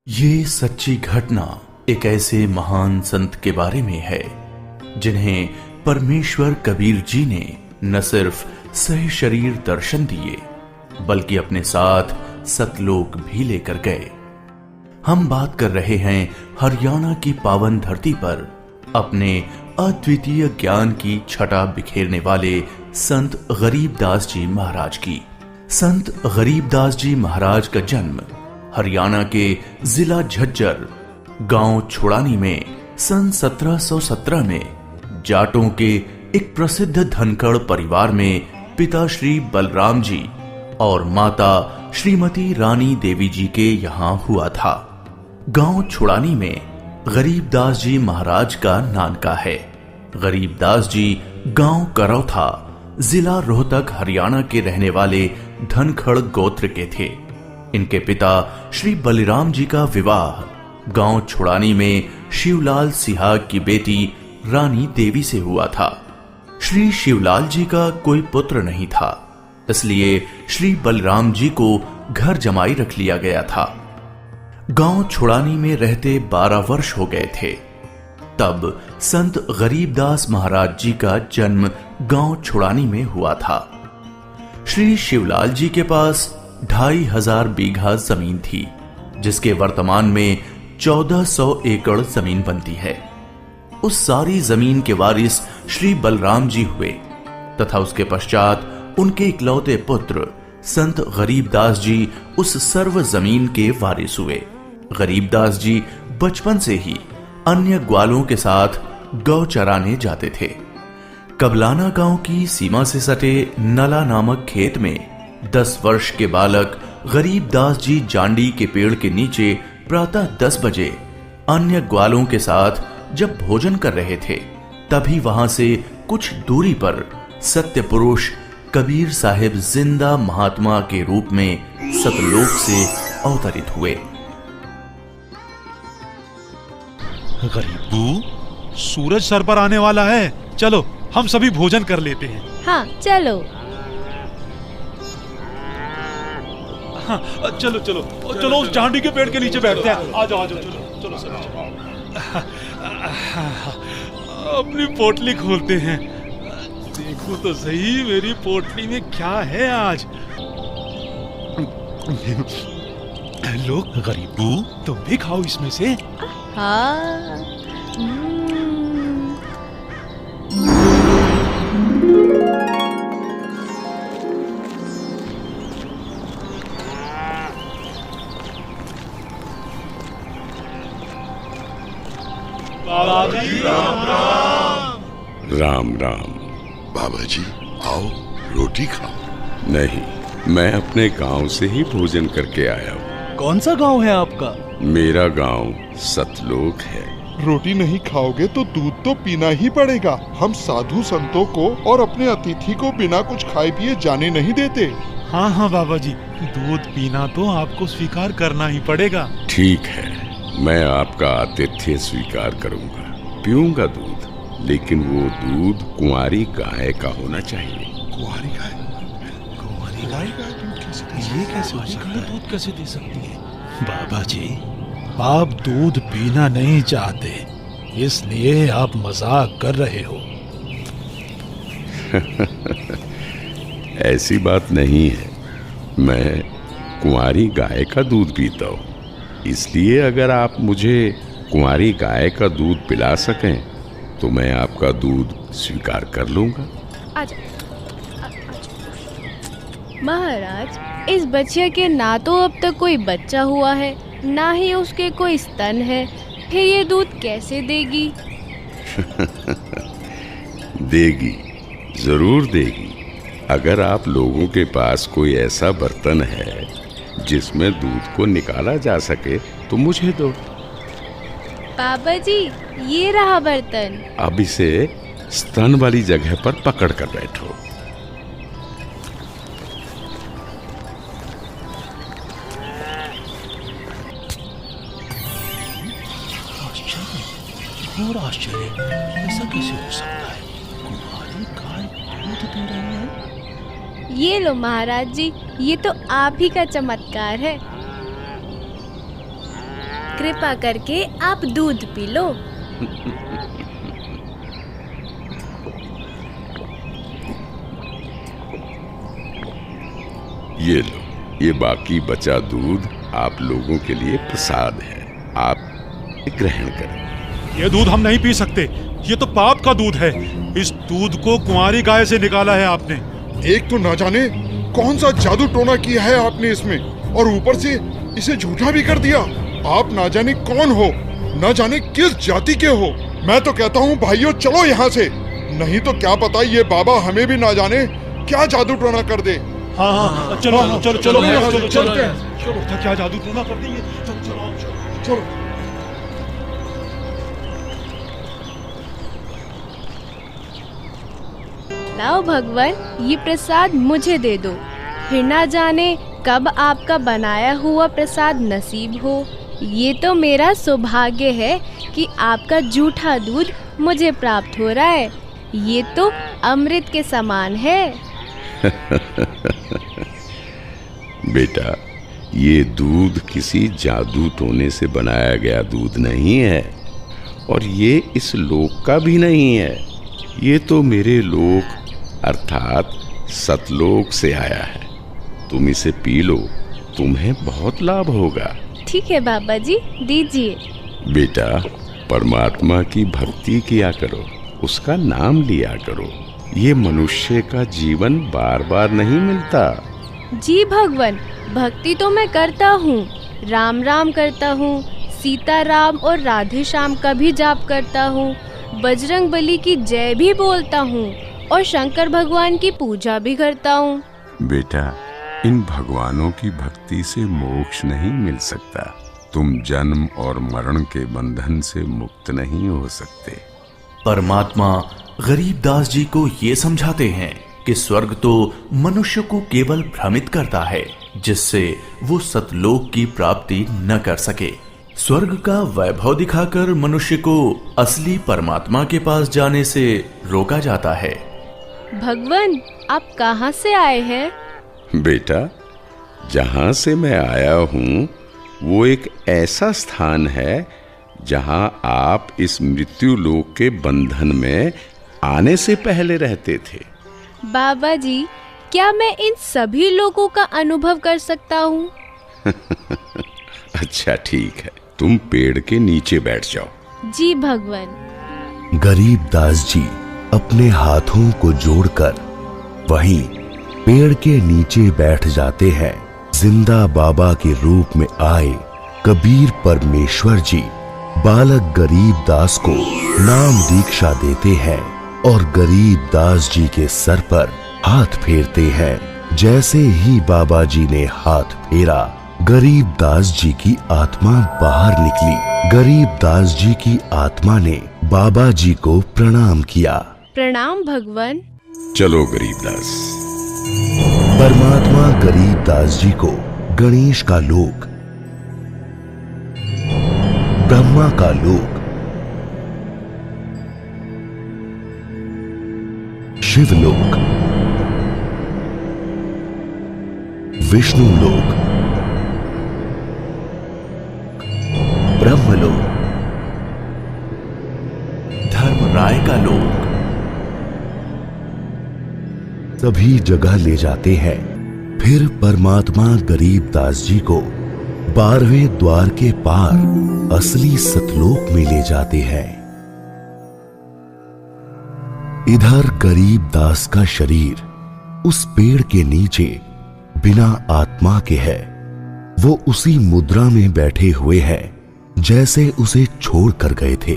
ये सच्ची घटना एक ऐसे महान संत के बारे में है जिन्हें परमेश्वर कबीर जी ने न सिर्फ सह शरीर दर्शन दिए बल्कि अपने साथ सतलोक भी लेकर गए। हम बात कर रहे हैं हरियाणा की पावन धरती पर अपने अद्वितीय ज्ञान की छटा बिखेरने वाले संत गरीबदास जी महाराज की। संत गरीबदास जी महाराज का जन्म हरियाणा के जिला झज्जर गांव छुड़ानी में सन 1717 में जाटों के एक प्रसिद्ध धनखड़ परिवार में पिता श्री बलराम जी और माता श्रीमती रानी देवी जी के यहाँ हुआ था। गांव छुड़ानी में गरीबदास जी महाराज का नानका है। गरीबदास जी गांव करौथा जिला रोहतक हरियाणा के रहने वाले धनखड़ गोत्र के थे। इनके पिता श्री बलिराम जी का विवाह गांव छुड़ानी में शिवलाल सिहाग की बेटी रानी देवी से हुआ था। श्री शिवलाल जी का कोई पुत्र नहीं था, इसलिए श्री बलराम जी को घर जमाई रख लिया गया था। गांव छुड़ानी में रहते 12 वर्ष हो गए थे तब संत गरीबदास महाराज जी का जन्म गांव छुड़ानी में हुआ था। श्री शिवलाल जी के पास 2500 बीघा जमीन थी, जिसके वर्तमान में 1400 एकड़ जमीन बनती है। उस सारी जमीन के वारिस श्री बलराम जी हुए तथा उसके पश्चात उनके इकलौते पुत्र संत गरीबदास जी उस सर्व जमीन के वारिस हुए। गरीबदास जी बचपन से ही अन्य ग्वालों के साथ गौ चराने जाते थे। कबलाना गांव की सीमा से सटे नला नामक खेत में 10 वर्ष के बालक गरीबदास जी जांडी के पेड़ के नीचे प्रातः 10 बजे अन्य ग्वालों के साथ जब भोजन कर रहे थे, तभी वहां से कुछ दूरी पर सत्य पुरुष कबीर साहिब जिंदा महात्मा के रूप में सतलोक से अवतरित हुए। गरीबू, सूरज सर पर आने वाला है, चलो हम सभी भोजन कर लेते हैं। हाँ चलो। हाँ, चलो चलो चलो उस जांडी के पेड़ के नीचे बैठते हैं। आ जाओ चलो चलो चलो। अपनी पोटली खोलते हैं। देखो तो सही मेरी पोटली में क्या है आज। लो गरीबू, तुम भी खाओ इसमें से। हाँ। बाबा जी राम राम। राम राम। बाबा जी आओ रोटी खाओ। नहीं, मैं अपने गांव से ही भोजन करके आया हूँ। कौन सा गांव है आपका? मेरा गांव सतलोक है। रोटी नहीं खाओगे तो दूध तो पीना ही पड़ेगा। हम साधु संतों को और अपने अतिथि को बिना कुछ खाए पिए जाने नहीं देते। हाँ हाँ बाबा जी, दूध पीना तो आपको स्वीकार करना ही पड़ेगा। ठीक है, मैं आपका आतिथ्य स्वीकार करूंगा, पीऊंगा दूध, लेकिन वो दूध कुंवारी गाय का होना चाहिए। कुंवारी गाय? कुंवारी गाय? ये कैसे हो सकता है? दूध कैसे दे सकती है? बाबा जी, आप दूध पीना नहीं चाहते, इसलिए आप मजाक कर रहे हो। ऐसी बात नहीं है, मैं कुंवारी गाय का दूध पीता हूँ, इसलिए अगर आप मुझे कुंवारी गाय का दूध पिला सकें तो मैं आपका दूध स्वीकार कर लूंगा। आजा। महाराज, इस बच्चे के ना तो अब तक कोई बच्चा हुआ है, ना ही उसके कोई स्तन है, फिर ये दूध कैसे देगी? देगी, जरूर देगी। अगर आप लोगों के पास कोई ऐसा बर्तन है जिसमें दूध को निकाला जा सके तो मुझे दो। बाबा जी, ये रहा बर्तन। अब इसे स्तन वाली जगह पर पकड़ कर बैठो। घोर आश्चर्य, ऐसा कैसे हो सकता है? कुंवारी गाय दूध दे रही है। ये लो महाराज जी, ये तो आप ही का चमत्कार है। कृपा करके आप दूध पी लो। ये लो, ये बाकी बचा दूध आप लोगों के लिए प्रसाद है, आप ग्रहण करें। ये दूध हम नहीं पी सकते, ये तो पाप का दूध है। इस दूध को कुंवारी गाय से निकाला है आपने। एक तो ना जाने कौन सा जादू टोना किया है आपने इसमें, और ऊपर से इसे झूठा भी कर दिया। आप ना जाने कौन हो, ना जाने किस जाति के हो। मैं तो कहता हूँ भाइयों चलो यहाँ से, नहीं तो क्या पता ये बाबा हमें भी ना जाने क्या जादू टोना कर दे। हाँ, चलो हाँ, चलो चलो यहाँ से चलो चलते हैं। चलो, क्या जादू टोना कर देंगे। चलो लाओ भगवान, ये प्रसाद मुझे दे दो, फिर ना जाने कब आपका बनाया हुआ प्रसाद नसीब हो। ये तो मेरा सौभाग्य है कि आपका जूठा दूध मुझे प्राप्त हो रहा है। ये तो अमृत के समान है। बेटा, ये दूध किसी जादू टोने से बनाया गया दूध नहीं है, और ये इस लोक का भी नहीं है। ये तो मेरे लोक अर्थात सतलोक से आया है। तुम इसे पी लो, तुम्हें बहुत लाभ होगा। ठीक है बाबा जी, दीजिए। बेटा, परमात्मा की भक्ति किया करो, उसका नाम लिया करो। ये मनुष्य का जीवन बार बार नहीं मिलता। जी भगवान, भक्ति तो मैं करता हूँ, राम राम करता हूँ, सीता राम और राधे श्याम का भी जाप करता हूँ, बजरंग बली की जय भी बोलता हूँ और शंकर भगवान की पूजा भी करता हूँ। बेटा, इन भगवानों की भक्ति से मोक्ष नहीं मिल सकता। तुम जन्म और मरण के बंधन से मुक्त नहीं हो सकते। परमात्मा गरीबदास जी को ये समझाते हैं कि स्वर्ग तो मनुष्य को केवल भ्रमित करता है, जिससे वो सतलोक की प्राप्ति न कर सके। स्वर्ग का वैभव दिखाकर मनुष्य को असली परमात्मा के पास जाने से रोका जाता है। भगवान, आप कहाँ से आए हैं? बेटा, जहाँ से मैं आया हूँ वो एक ऐसा स्थान है जहाँ आप इस मृत्यु लोक के बंधन में आने से पहले रहते थे। बाबा जी, क्या मैं इन सभी लोगों का अनुभव कर सकता हूँ? अच्छा ठीक है, तुम पेड़ के नीचे बैठ जाओ। जी भगवान। गरीबदास जी अपने हाथों को जोड़कर वहीं पेड़ के नीचे बैठ जाते हैं। जिंदा बाबा के रूप में आए कबीर परमेश्वर जी बालक गरीबदास को नाम दीक्षा देते हैं और गरीबदास जी के सर पर हाथ फेरते हैं। जैसे ही बाबा जी ने हाथ फेरा, गरीबदास जी की आत्मा बाहर निकली। गरीबदास जी की आत्मा ने बाबा जी को प्रणाम किया। प्रणाम भगवान। चलो गरीबदास। परमात्मा गरीबदास जी को गणेश का लोक, ब्रह्मा का लोक, शिवलोक, विष्णु लोक, ब्रह्मलोक, धर्मराय का लोक, सभी जगह ले जाते हैं। फिर परमात्मा गरीबदास जी को 12वें द्वार के पार असली सतलोक में ले जाते हैं। इधर गरीबदास का शरीर उस पेड़ के नीचे बिना आत्मा के है। वो उसी मुद्रा में बैठे हुए हैं जैसे उसे छोड़ कर गए थे।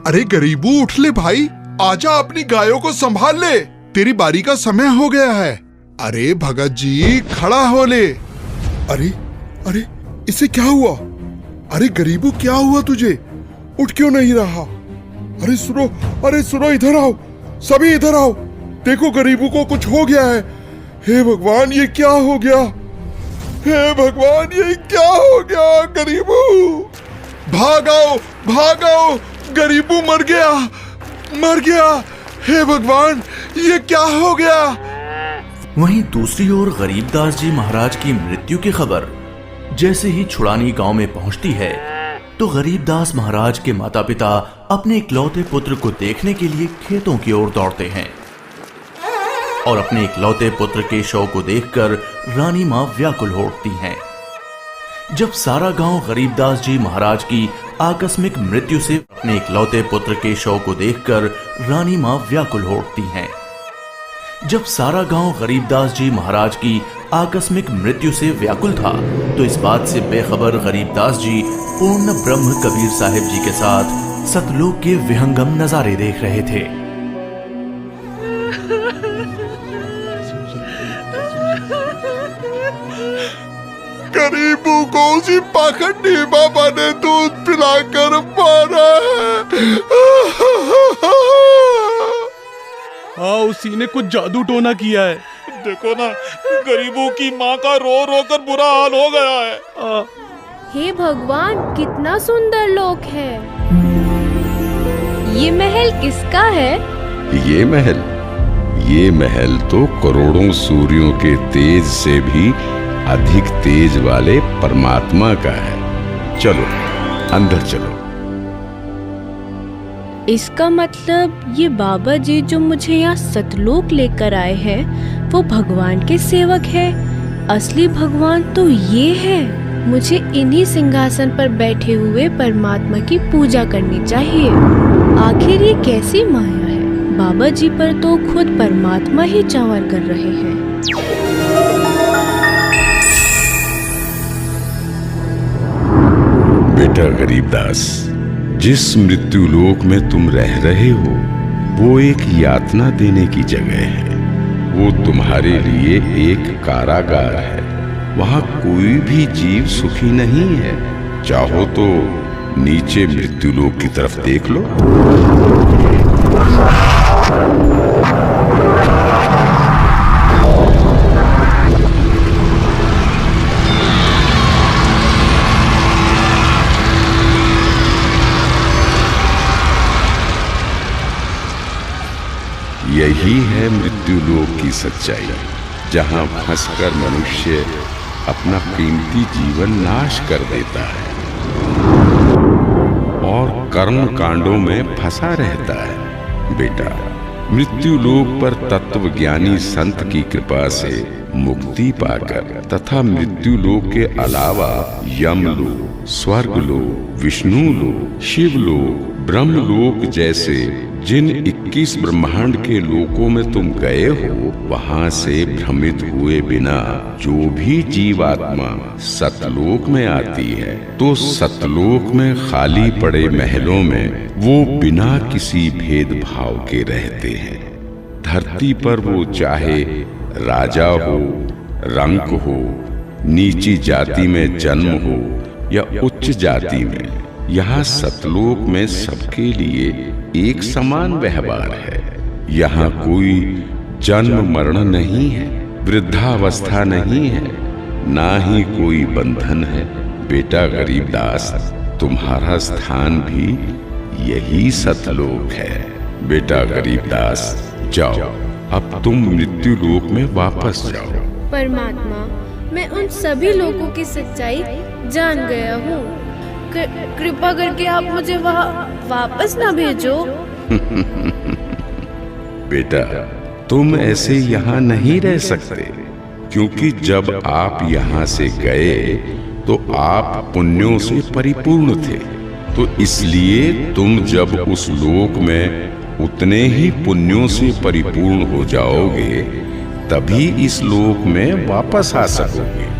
अरे गरीबू, उठ ले भाई, आजा, अपनी गायों को संभाल ले, तेरी बारी का समय हो गया है। अरे भगत जी, खड़ा हो ले। अरे अरे, इसे क्या हुआ? अरे गरीबू, क्या हुआ तुझे? उठ क्यों नहीं रहा? अरे सुनो, अरे सुनो, इधर आओ, सभी इधर आओ। देखो गरीबू को कुछ हो गया है। हे भगवान, ये क्या हो गया? हे भगवान, ये क्या हो गया? गरीबू, भागाओ भागाओ, गरीबू मर गया, मर गया। हे भगवान, ये क्या हो गया? वहीं दूसरी ओर गरीबदास जी महाराज की मृत्यु की खबर जैसे ही छुड़ानी गांव में पहुंचती है, तो गरीबदास महाराज के माता पिता अपने इकलौते पुत्र को देखने के लिए खेतों की ओर दौड़ते हैं और अपने इकलौते पुत्र के शव को देखकर रानी मां व्याकुल हो उठती हैं। जब सारा गांव गरीबदास जी महाराज की आकस्मिक मृत्यु से अपने इकलौते पुत्र के शव को देखकर रानी मां व्याकुल हो उठती हैं। जब सारा गांव गरीबदास जी महाराज की आकस्मिक मृत्यु से व्याकुल था तो इस बात से बेखबर गरीबदास जी पूर्ण ब्रह्म कबीर साहिब जी के साथ सतलोक के विहंगम नजारे देख रहे थे। गरीबों को उसी पाखंडी बाबा ने दूध पिलाकर मारा है। हाँ, उसी ने कुछ जादू टोना किया है। देखो ना, गरीबों की माँ का रो रो कर बुरा हाल हो गया है। हे भगवान, कितना सुंदर लोक है। ये महल किसका है? ये महल तो करोड़ों सूर्यों के तेज से भी अधिक तेज वाले परमात्मा का है। चलो अंदर चलो। इसका मतलब ये बाबा जी जो मुझे यहाँ सतलोक लेकर आए हैं वो भगवान के सेवक है। असली भगवान तो ये है। मुझे इन्हीं सिंहासन पर बैठे हुए परमात्मा की पूजा करनी चाहिए। आखिर ये कैसी माया है? बाबा जी पर तो खुद परमात्मा ही चावर कर रहे हैं। बेटा गरीबदास, जिस मृत्यु लोक में तुम रह रहे हो वो एक यातना देने की जगह है। वो तुम्हारे लिए एक कारागार है। वहां कोई भी जीव सुखी नहीं है। चाहो तो नीचे मृत्यु लोक की तरफ देख लो। यही है मृत्यु लोक की सच्चाई, जहां फंसकर मनुष्य अपना कीमती जीवन नाश कर देता है और कर्म कांडों में फंसा रहता है। बेटा, मृत्यु लोक पर तत्वज्ञानी संत की कृपा से मुक्ति पाकर तथा मृत्यु लोक के अलावा यमलोक, स्वर्गलोक, विष्णु लोक, शिवलोक, ब्रह्मलोक जैसे जिन 21 ब्रह्मांड के लोकों में तुम गए हो, वहां से भ्रमित हुए बिना जो भी जीवात्मा सतलोक में आती है तो सतलोक में खाली पड़े महलों में वो बिना किसी भेदभाव के रहते हैं। धरती पर वो चाहे राजा हो, रंक हो, नीची जाति में जन्म हो या उच्च जाति में, यहाँ सतलोक में सबके लिए एक समान व्यवहार है। यहाँ कोई जन्म मरण नहीं है, वृद्धावस्था नहीं है, ना ही कोई बंधन है। बेटा गरीबदास, तुम्हारा स्थान भी यही सतलोक है। बेटा गरीबदास, जाओ, अब तुम मृत्यु लोक में वापस जाओ। परमात्मा, मैं उन सभी लोगों की सच्चाई जान गया हूँ। कृपा करके आप मुझे वहाँ वापस ना भेजो। बेटा, तुम ऐसे यहाँ नहीं रह सकते, क्योंकि जब आप यहाँ से गए तो आप पुण्यों से परिपूर्ण थे। तो इसलिए तुम जब उस लोक में उतने ही पुण्यों से परिपूर्ण हो जाओगे तभी इस लोक में वापस आ सकोगे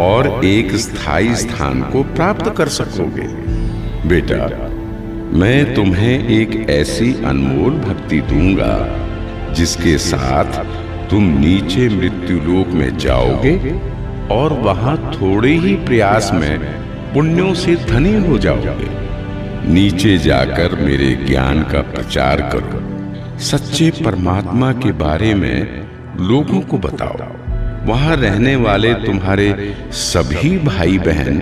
और एक स्थायी स्थान को प्राप्त कर सकोगे। बेटा, मैं तुम्हें एक ऐसी अनमोल भक्ति दूंगा जिसके साथ तुम नीचे मृत्यु लोक में जाओगे और वहां थोड़े ही प्रयास में पुण्यों से धनी हो जाओगे। नीचे जाकर मेरे ज्ञान का प्रचार करो, सच्चे परमात्मा के बारे में लोगों को बताओ। वहां रहने वाले तुम्हारे सभी भाई बहन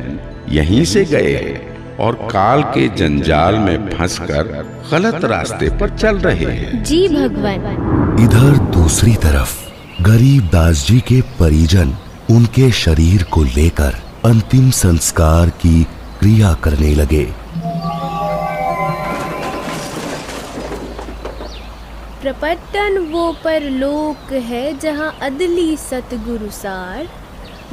यहीं से गए हैं और काल के जंजाल में फंसकर गलत रास्ते पर चल रहे हैं। जी भगवान। इधर दूसरी तरफ गरीबदास जी के परिजन उनके शरीर को लेकर अंतिम संस्कार की क्रिया करने लगे। प्रपट्टन वो परलोक है जहाँ अदली सतगुरु सार,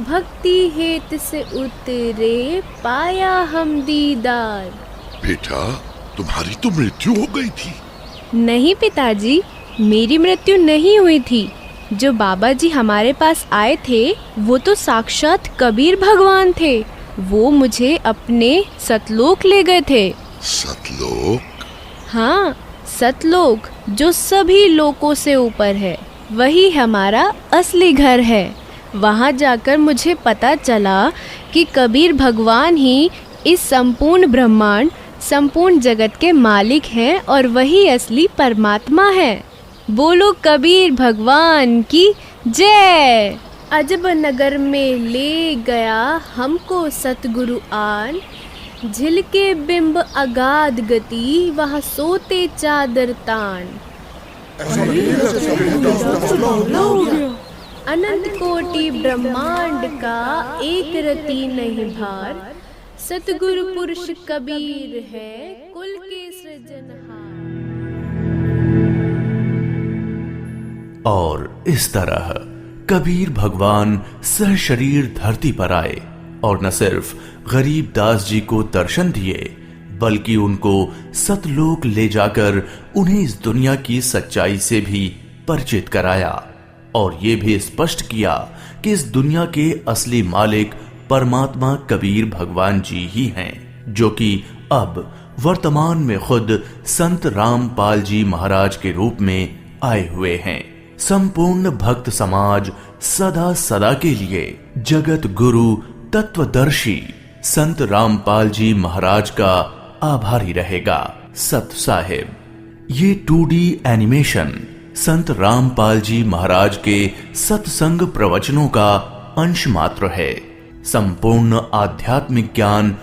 भक्ति हेत से उतरे पाया हम दीदार। बेटा, तुम्हारी तो मृत्यु हो गई थी। नहीं पिताजी, मेरी मृत्यु नहीं हुई थी। जो बाबा जी हमारे पास आए थे वो तो साक्षात कबीर भगवान थे। वो मुझे अपने सतलोक ले गए थे। सतलोक? हाँ, सतलोक जो सभी लोकों से ऊपर है, वही हमारा असली घर है। वहाँ जाकर मुझे पता चला कि कबीर भगवान ही इस संपूर्ण ब्रह्मांड, संपूर्ण जगत के मालिक हैं और वही असली परमात्मा है। बोलो कबीर भगवान की जय। अजब नगर में ले गया हमको सतगुरु आन, झिलके बिंब अगाध गति वहाँ सोते चादर तान। अनंत कोटि ब्रह्मांड का एक रति नहीं भार, सतगुरु पुरुष कबीर है कुल के सृजनहार। और इस तरह कबीर भगवान सहशरीर धरती पर आए और न सिर्फ गरीब दास जी को दर्शन दिए, बल्कि उनको सतलोक ले जाकर उन्हें इस दुनिया की सच्चाई से भी परिचित कराया और ये भी स्पष्ट किया कि इस दुनिया के असली मालिक परमात्मा कबीर भगवान जी ही हैं, जो कि अब वर्तमान में खुद संत रामपाल जी महाराज के रूप में आए हुए हैं। संपूर्ण भक्त समाज सदा सदा के लिए जगत गुरु तत्वदर्शी संत रामपाल जी महाराज का आभारी रहेगा। सत साहिब। ये 2D एनिमेशन संत रामपाल जी महाराज के सत्संग प्रवचनों का अंश मात्र है। संपूर्ण आध्यात्मिक ज्ञान